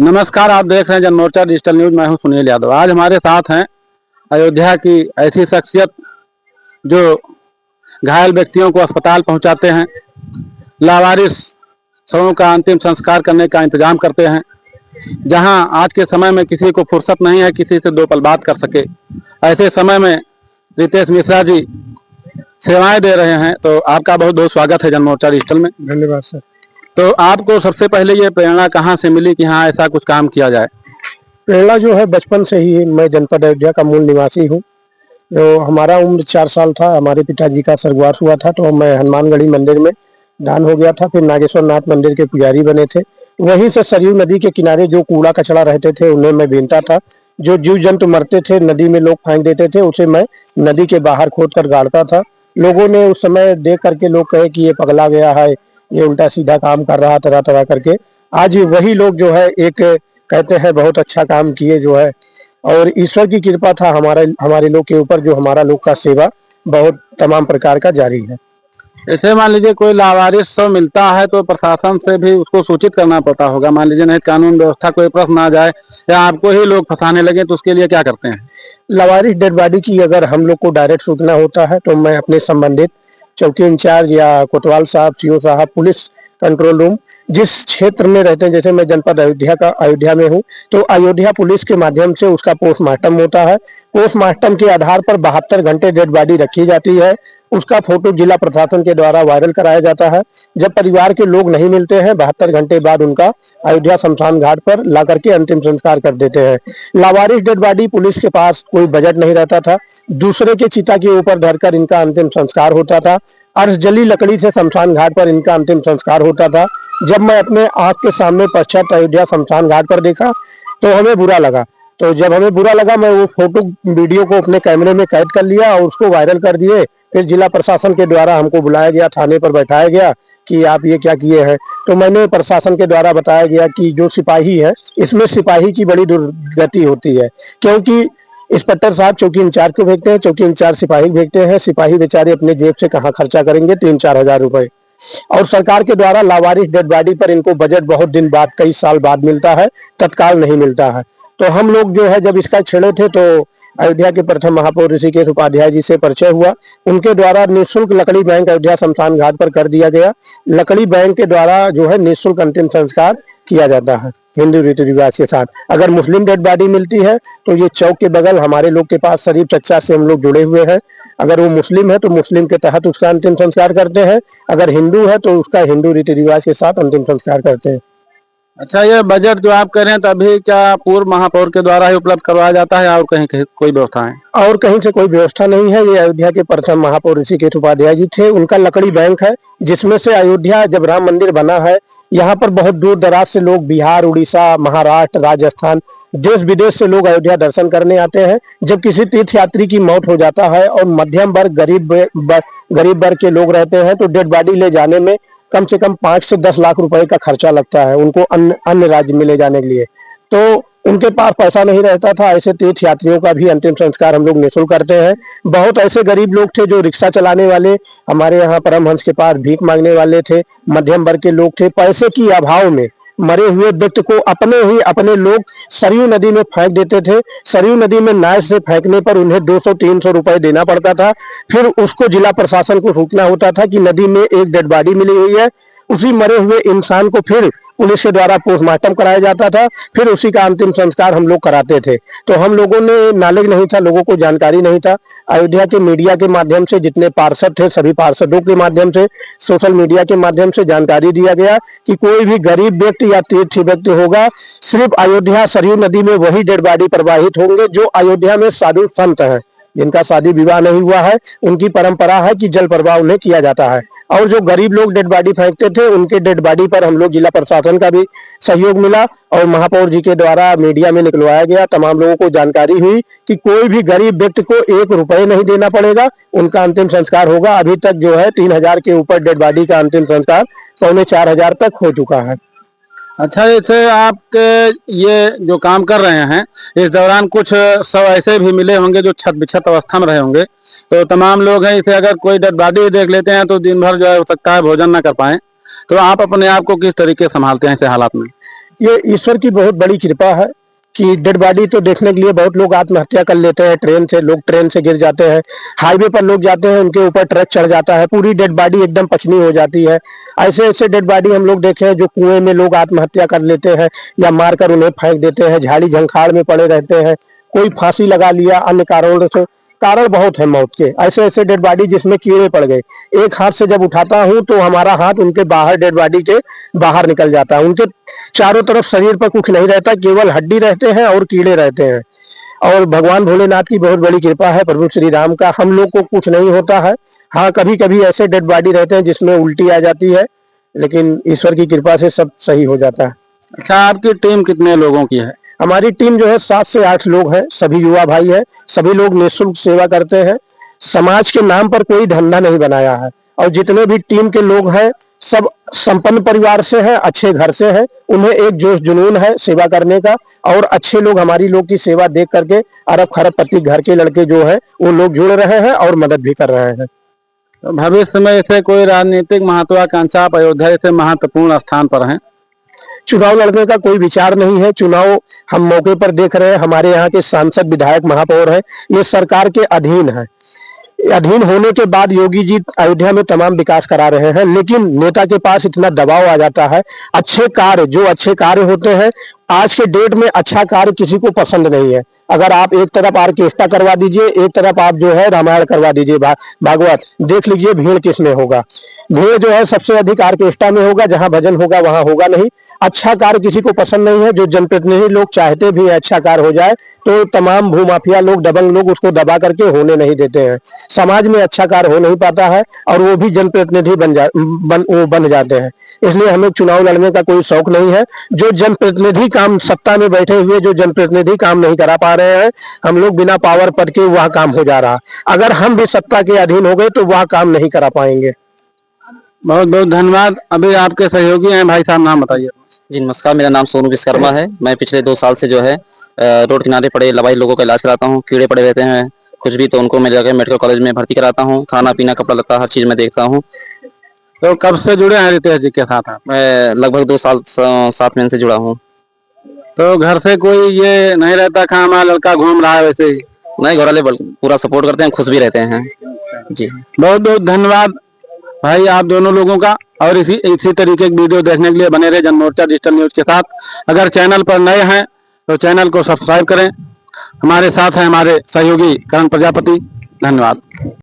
नमस्कार, आप देख रहे हैं जनमोर्चा डिजिटल न्यूज। मैं हूं सुनील यादव। आज हमारे साथ हैं अयोध्या की ऐसी शख्सियत जो घायल व्यक्तियों को अस्पताल पहुंचाते हैं, लावारिस शवों का अंतिम संस्कार करने का इंतजाम करते हैं। जहां आज के समय में किसी को फुर्सत नहीं है किसी से दो पल बात कर सके, ऐसे समय में रितेश मिश्रा जी सेवाएं दे रहे हैं। तो आपका बहुत बहुत स्वागत है जनमोर्चा डिजिटल में। धन्यवाद सर। तो आपको सबसे पहले ये प्रेरणा कहाँ से मिली कि हाँ ऐसा कुछ काम किया जाए? प्रेरणा जो है बचपन से ही, मैं जनपद अयोध्या का मूल निवासी हूँ। जो हमारा उम्र 4 साल था, हमारे पिताजी का स्वर्गवास हुआ था, तो मैं हनुमानगढ़ी मंदिर में दान हो गया था। फिर नागेश्वर नाथ मंदिर के पुजारी बने थे। वहीं से सरयू नदी के किनारे जो कूड़ा कचरा रहते थे उन्हें मैं बीनता था। जो जीव जंतु मरते थे नदी में लोग फेंक देते थे, उसे मैं नदी के बाहर खोद कर गाड़ता था। लोगों ने उस समय देख करके लोग कहे कि ये पगला गया है, ये उल्टा सीधा काम कर रहा, तरह तरह करके। आज वही लोग जो है एक कहते हैं बहुत अच्छा काम किए जो है, और ईश्वर की कृपा था हमारे लोग के ऊपर, जो हमारा लोग का सेवा बहुत तमाम प्रकार का जारी है। ऐसे मान लीजिए कोई लावारिस शव मिलता है तो प्रशासन से भी उसको सूचित करना पड़ता होगा। मान लीजिए नहीं कानून व्यवस्था कोई प्रश्न आ जाए या आपको ही लोग फंसाने लगे तो उसके लिए क्या करते हैं? लावारिस डेड बॉडी की अगर हम लोग को डायरेक्ट सूचना होता है तो मैं अपने संबंधित चौकी इंचार्ज या कोतवाल साहब, सीओ साहब, पुलिस कंट्रोल रूम जिस क्षेत्र में रहते हैं, जैसे मैं जनपद अयोध्या में हूँ, तो अयोध्या पुलिस के माध्यम से उसका पोस्टमार्टम होता है। पोस्टमार्टम के आधार पर 72 घंटे डेड बॉडी रखी जाती है। उसका फोटो जिला प्रशासन के द्वारा वायरल कराया जाता है। जब परिवार के लोग नहीं मिलते हैं, 72 घंटे बाद उनका अयोध्या शमशान घाट पर ला करके अंतिम संस्कार कर देते हैं। लावारिस डेड बॉडी पुलिस के पास कोई बजट नहीं रहता था, दूसरे के चिता के ऊपर धरकर इनका अंतिम संस्कार होता था। अर्श जली लकड़ी से शमशान घाट पर इनका अंतिम संस्कार होता था। जब मैं अपने आंख के सामने प्रत्यक्ष अयोध्या शमशान घाट पर देखा तो हमें बुरा लगा। तो जब हमें बुरा लगा, मैं वो फोटो वीडियो को अपने कैमरे में कैद कर लिया और उसको वायरल कर दिए। फिर जिला प्रशासन के द्वारा हमको बुलाया गया, थाने पर बैठाया गया कि आप ये क्या किए हैं। तो मैंने प्रशासन के द्वारा बताया गया कि जो सिपाही है, इसमें सिपाही की बड़ी दुर्गति होती है, क्योंकि इंस्पेक्टर साहब चौकी इंचार्ज को भेजते हैं, चौकी इंचार्ज सिपाही भेजते हैं। सिपाही बेचारे अपने जेब से कहाँ खर्चा करेंगे 3-4 हजार रुपए, और सरकार के द्वारा लावारिस डेड बॉडी पर इनको बजट बहुत दिन बाद, कई साल बाद मिलता है, तत्काल नहीं मिलता है। तो हम लोग जो है जब इसका छेड़े थे तो अयोध्या के प्रथम महापौर ऋषिकेश उपाध्याय जी से परिचय हुआ। उनके द्वारा निःशुल्क लकड़ी बैंक अयोध्या शमशान घाट पर कर दिया गया। लकड़ी बैंक के द्वारा जो है निःशुल्क अंतिम संस्कार किया जाता है हिंदू रीति रिवाज के साथ। अगर मुस्लिम डेड बॉडी मिलती है तो ये चौक के बगल हमारे लोग के पास शरीफ चच्चा से हम लोग जुड़े हुए हैं। अगर वो मुस्लिम है तो मुस्लिम के तहत उसका अंतिम संस्कार करते हैं, अगर हिंदू है तो उसका हिंदू रीति रिवाज के साथ अंतिम संस्कार करते हैं। अच्छा, ये बजट जो आप कह रहे हैं तभी क्या पूर्व महापौर के द्वारा ही उपलब्ध करवाया जाता है और कहीं कोई व्यवस्था है? और कहीं से कोई व्यवस्था नहीं है। ये अयोध्या के प्रथम महापौर ऋषिकेश उपाध्याय जी थे, उनका लकड़ी बैंक है, जिसमें से अयोध्या जब राम मंदिर बना है, यहाँ पर बहुत दूर दराज से लोग बिहार, उड़ीसा, महाराष्ट्र, राजस्थान, देश विदेश से लोग अयोध्या दर्शन करने आते हैं। जब किसी तीर्थ यात्री की मौत हो जाता है और मध्यम वर्ग, गरीब वर्ग के लोग रहते हैं, तो डेड बॉडी ले जाने में कम से कम 5 से 10 लाख रुपए का खर्चा लगता है उनको अन्य राज्य में ले जाने के लिए। तो उनके पास पैसा नहीं रहता था। ऐसे तीर्थ यात्रियों का भी अंतिम संस्कार हम लोग निःशुल्क करते हैं। बहुत ऐसे गरीब लोग थे जो रिक्शा चलाने वाले, हमारे यहाँ परमहंस के पास भीख मांगने वाले थे, मध्यम वर्ग के लोग थे। पैसे की अभाव में मरे हुए व्यक्ति को अपने लोग सरयू नदी में फेंक देते थे। सरयू नदी में नाव से फेंकने पर उन्हें 200-300 रुपए देना पड़ता था। फिर उसको जिला प्रशासन को सूचना होता था कि नदी में एक डेड बॉडी मिली हुई है। उसी मरे हुए इंसान को फिर पुलिस के द्वारा पोस्टमार्टम कराया जाता था, फिर उसी का अंतिम संस्कार हम लोग कराते थे। तो हम लोगों ने नॉलेज नहीं था, लोगों को जानकारी नहीं था। अयोध्या के मीडिया के माध्यम से जितने पार्षद थे, सभी पार्षदों के माध्यम से, सोशल मीडिया के माध्यम से जानकारी दिया गया कि कोई भी गरीब व्यक्ति या तीर्थी व्यक्ति होगा, सिर्फ अयोध्या सरयू नदी में वही डेड बॉडी प्रवाहित होंगे जो अयोध्या में साधु संत है, जिनका शादी विवाह नहीं हुआ है। उनकी परंपरा है कि जल प्रवाह उन्हें किया जाता है। और जो गरीब लोग डेड बॉडी फेंकते थे, उनके डेड बॉडी पर हम लोग जिला प्रशासन का भी सहयोग मिला और महापौर जी के द्वारा मीडिया में निकलवाया गया। तमाम लोगों को जानकारी हुई कि कोई भी गरीब व्यक्ति को 1 रुपए नहीं देना पड़ेगा, उनका अंतिम संस्कार होगा। अभी तक जो है 3000 के ऊपर डेड बॉडी का अंतिम संस्कार 3,400 तक हो चुका है। अच्छा, जैसे आपके ये जो काम कर रहे हैं इस दौरान कुछ शव ऐसे भी मिले होंगे जो छत बिछत अवस्था में रहे होंगे, तो तमाम लोग हैं इसे अगर कोई डेड बॉडी देख लेते हैं तो दिन भर जो है हो सकता है भोजन ना कर पाए, तो आप अपने आप को किस तरीके से संभालते हैं ऐसे हालात में? ये ईश्वर की बहुत बड़ी कृपा है कि डेड बॉडी तो देखने के लिए बहुत लोग आत्महत्या कर लेते हैं, ट्रेन से, लोग ट्रेन से गिर जाते हैं, हाईवे पर लोग जाते हैं, उनके ऊपर ट्रक चढ़ जाता है, पूरी डेड बॉडी एकदम पचनी हो जाती है। ऐसे ऐसे डेड बॉडी हम लोग देखे हैं जो कुएं में लोग आत्महत्या कर लेते हैं या मारकर उन्हें फेंक देते हैं, झाड़ी झंखाड़ में पड़े रहते हैं, कोई फांसी लगा लिया, अन्य कारणों से। कारण बहुत है मौत के, ऐसे ऐसे डेड बॉडी जिसमें कीड़े पड़ गए। एक हाथ से जब उठाता हूं तो हमारा हाथ उनके बाहर, डेड बॉडी के बाहर निकल जाता है। उनके चारों तरफ शरीर पर कुछ नहीं रहता, केवल हड्डी रहते हैं और कीड़े रहते हैं। और भगवान भोलेनाथ की बहुत बड़ी कृपा है, प्रभु श्री राम का, हम लोग को कुछ नहीं होता है। हाँ, कभी कभी ऐसे डेड बॉडी रहते हैं जिसमें उल्टी आ जाती है, लेकिन ईश्वर की कृपा से सब सही हो जाता है। अच्छा, आपकी टीम कितने लोगों की है? हमारी टीम जो है 7 से 8 लोग हैं, सभी युवा भाई हैं, सभी लोग निःशुल्क सेवा करते हैं। समाज के नाम पर कोई धंधा नहीं बनाया है, और जितने भी टीम के लोग हैं सब संपन्न परिवार से हैं, अच्छे घर से हैं, उन्हें एक जोश जुनून है सेवा करने का। और अच्छे लोग हमारी लोग की सेवा देख करके अरब खरबपति घर के लड़के जो हैं वो लोग जुड़ रहे हैं और मदद भी कर रहे हैं। तो भविष्य में ऐसे कोई राजनीतिक महत्वाकांक्षा, आप अयोध्या ऐसे महत्वपूर्ण स्थान पर हैं? चुनाव लड़ने का कोई विचार नहीं है। चुनाव हम मौके पर देख रहे हैं, हमारे यहाँ के सांसद, विधायक, महापौर हैं, ये सरकार के अधीन है। अधीन होने के बाद योगी जी अयोध्या में तमाम विकास करा रहे हैं, लेकिन नेता के पास इतना दबाव आ जाता है। अच्छे कार्य, जो अच्छे कार्य होते हैं, आज के डेट में अच्छा कार्य किसी को पसंद नहीं है। अगर आप एक तरफ ऑर्केस्ट्रा करवा दीजिए, एक तरफ आप जो है रामायण करवा दीजिए, भागवत, देख लीजिए भीड़ किसमें होगा। भीड़ जो है सबसे अधिक ऑर्केस्ट्रा में होगा, जहां भजन होगा वहां होगा नहीं। अच्छा कार्य किसी को पसंद नहीं है। जो जनप्रतिनिधि लोग चाहते भी अच्छा कार्य हो जाए तो तमाम भूमाफिया लोग, दबंग लोग उसको दबा करके होने नहीं देते हैं। समाज में अच्छा कार्य हो नहीं पाता है और वो भी जनप्रतिनिधि बन जाते हैं। इसलिए हमें चुनाव लड़ने का कोई शौक नहीं है। जो जनप्रतिनिधि काम, सत्ता में बैठे हुए जो जनप्रतिनिधि काम नहीं करा पा रहे हैं, हम लोग बिना पावर पद के वह काम हो जा रहा। अगर हम भी सत्ता के अधीन हो गए तो वह काम नहीं करा पाएंगे। बहुत बहुत धन्यवाद। अभी आपके सहयोगी हैं, भाई साहब नाम बताइए। जी नमस्कार, मेरा नाम सोनू विश्वकर्मा है। मैं पिछले 2 साल से जो है रोड किनारे पड़े लवाई लोगों का इलाज कराता हूँ। कीड़े पड़े रहते हैं कुछ भी तो उनको मैं जाकर मेडिकल कॉलेज में भर्ती कराता हूँ। खाना पीना, कपड़ा लत्ता, हर चीज़ मैं देखता हूँ। तो कब से जुड़े हैं रितेश जी के साथ आप? मैं लगभग 2 साल 7 महीने से जुड़ा हूँ। तो घर से कोई ये नहीं रहता कि हमारा लड़का घूम रहा है वैसे ही? नहीं, घर वाले पूरा सपोर्ट करते हैं, खुश भी रहते हैं। जी बहुत बहुत धन्यवाद भाई आप दोनों लोगों का। और इसी तरीके की वीडियो देखने के लिए बने रहे जनमोर्चा डिजिटल न्यूज के साथ। अगर चैनल पर नए हैं तो चैनल को सब्सक्राइब करें। हमारे साथ हैं हमारे सहयोगी करण प्रजापति। धन्यवाद।